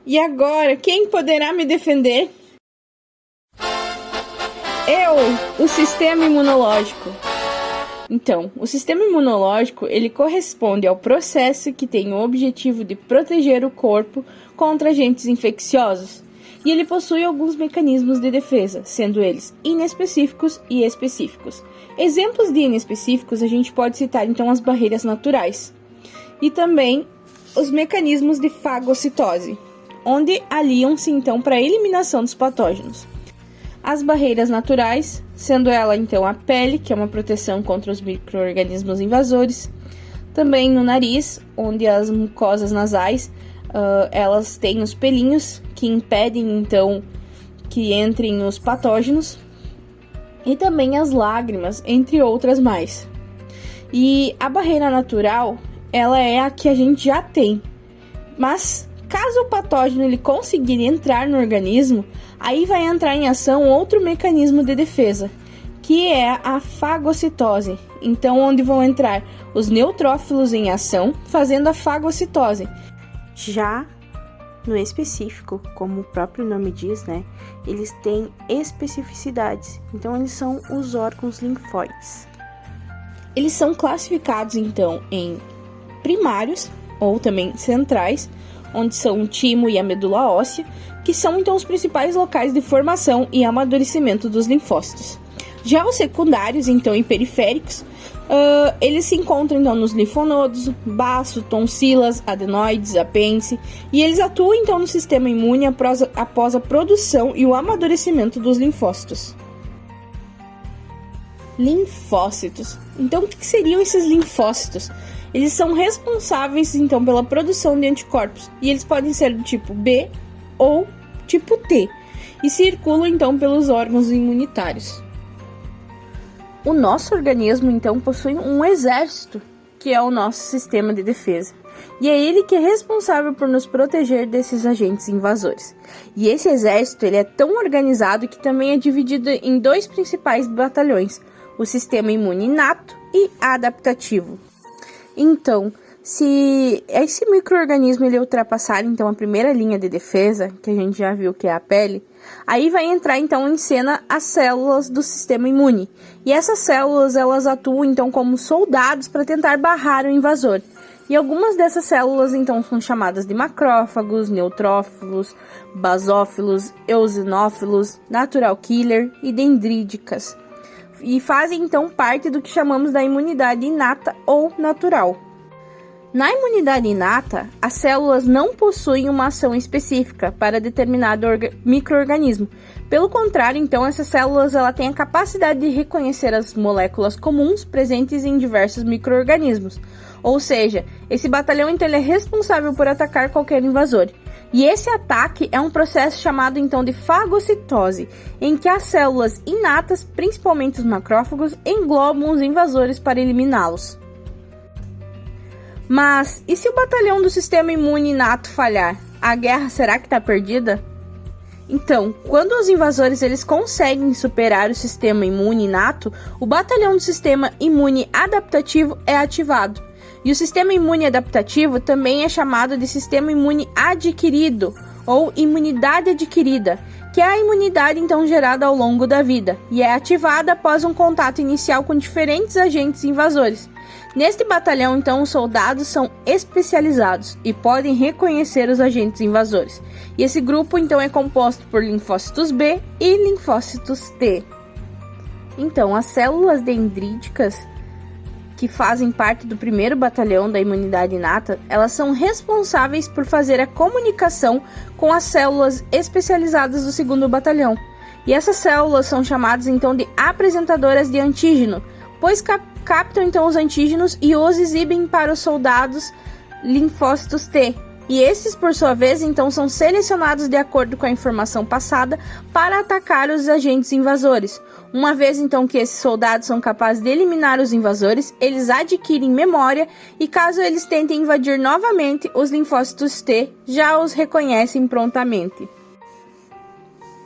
E agora, quem poderá me defender? Eu, o sistema imunológico. Então, o sistema imunológico, ele corresponde ao processo que tem o objetivo de proteger o corpo contra agentes infecciosos. E ele possui alguns mecanismos de defesa, sendo eles inespecíficos e específicos. Exemplos de inespecíficos, a gente pode citar então as barreiras naturais. E também os mecanismos de fagocitose, onde aliam-se então para a eliminação dos patógenos. As barreiras naturais, sendo ela então a pele, que é uma proteção contra os micro-organismos invasores, também no nariz, onde as mucosas nasais, elas têm os pelinhos que impedem então que entrem os patógenos, e também as lágrimas, entre outras mais. E a barreira natural, ela é a que a gente já tem, mas caso o patógeno ele conseguir entrar no organismo, aí vai entrar em ação outro mecanismo de defesa, que é a fagocitose. Então, onde vão entrar os neutrófilos em ação, fazendo a fagocitose. Já no específico, como o próprio nome diz, né, eles têm especificidades. Então, eles são os órgãos linfóides. Eles são classificados, então, em primários, ou também centrais, onde são o timo e a medula óssea, que são então os principais locais de formação e amadurecimento dos linfócitos. Já os secundários, então, e periféricos, eles se encontram então nos linfonodos, baço, tonsilas, adenoides, apêndice, e eles atuam então no sistema imune após a produção e o amadurecimento dos linfócitos. Linfócitos. Então, o que seriam esses linfócitos? Eles são responsáveis, então, pela produção de anticorpos, e eles podem ser do tipo B ou tipo T, e circulam, então, pelos órgãos imunitários. O nosso organismo, então, possui um exército, que é o nosso sistema de defesa, e é ele que é responsável por nos proteger desses agentes invasores. E esse exército, ele é tão organizado que também é dividido em dois principais batalhões, o sistema imune inato e adaptativo. Então, se esse micro-organismo ele ultrapassar então a primeira linha de defesa, que a gente já viu que é a pele, aí vai entrar então em cena as células do sistema imune. E essas células elas atuam então como soldados para tentar barrar o invasor. E algumas dessas células então são chamadas de macrófagos, neutrófilos, basófilos, eosinófilos, natural killer e dendríticas. E fazem então parte do que chamamos da imunidade inata ou natural. Na imunidade inata, as células não possuem uma ação específica para determinado micro-organismo. Pelo contrário, então, essas células têm a capacidade de reconhecer as moléculas comuns presentes em diversos micro-organismos. Ou seja, esse batalhão então, ele é responsável por atacar qualquer invasor. E esse ataque é um processo chamado então de fagocitose, em que as células inatas, principalmente os macrófagos, englobam os invasores para eliminá-los. Mas, e se o batalhão do sistema imune inato falhar? A guerra será que está perdida? Então, quando os invasores eles conseguem superar o sistema imune inato, o batalhão do sistema imune adaptativo é ativado. E o sistema imune adaptativo também é chamado de sistema imune adquirido, ou imunidade adquirida, que é a imunidade então gerada ao longo da vida, e é ativada após um contato inicial com diferentes agentes invasores. Neste batalhão, então, os soldados são especializados e podem reconhecer os agentes invasores. E esse grupo, então, é composto por linfócitos B e linfócitos T. Então, as células dendríticas, que fazem parte do primeiro batalhão da imunidade inata, elas são responsáveis por fazer a comunicação com as células especializadas do segundo batalhão. E essas células são chamadas, então, de apresentadoras de antígeno, pois captam então os antígenos e os exibem para os soldados linfócitos T, E esses, por sua vez, então são selecionados de acordo com a informação passada para atacar os agentes invasores. Uma vez então que esses soldados são capazes de eliminar os invasores, eles adquirem memória e caso eles tentem invadir novamente, os linfócitos T já os reconhecem prontamente.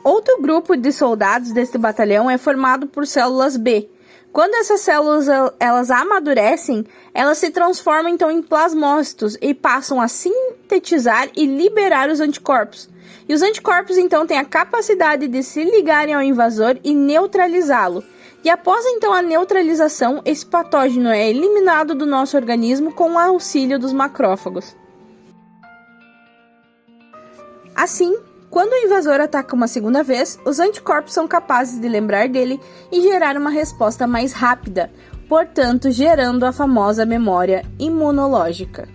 Outro grupo de soldados deste batalhão é formado por células B. Quando essas células elas amadurecem, elas se transformam então em plasmócitos e passam a sintetizar e liberar os anticorpos. E os anticorpos então têm a capacidade de se ligarem ao invasor e neutralizá-lo. E após então a neutralização, esse patógeno é eliminado do nosso organismo com o auxílio dos macrófagos. Assim, quando o invasor ataca uma segunda vez, os anticorpos são capazes de lembrar dele e gerar uma resposta mais rápida, portanto gerando a famosa memória imunológica.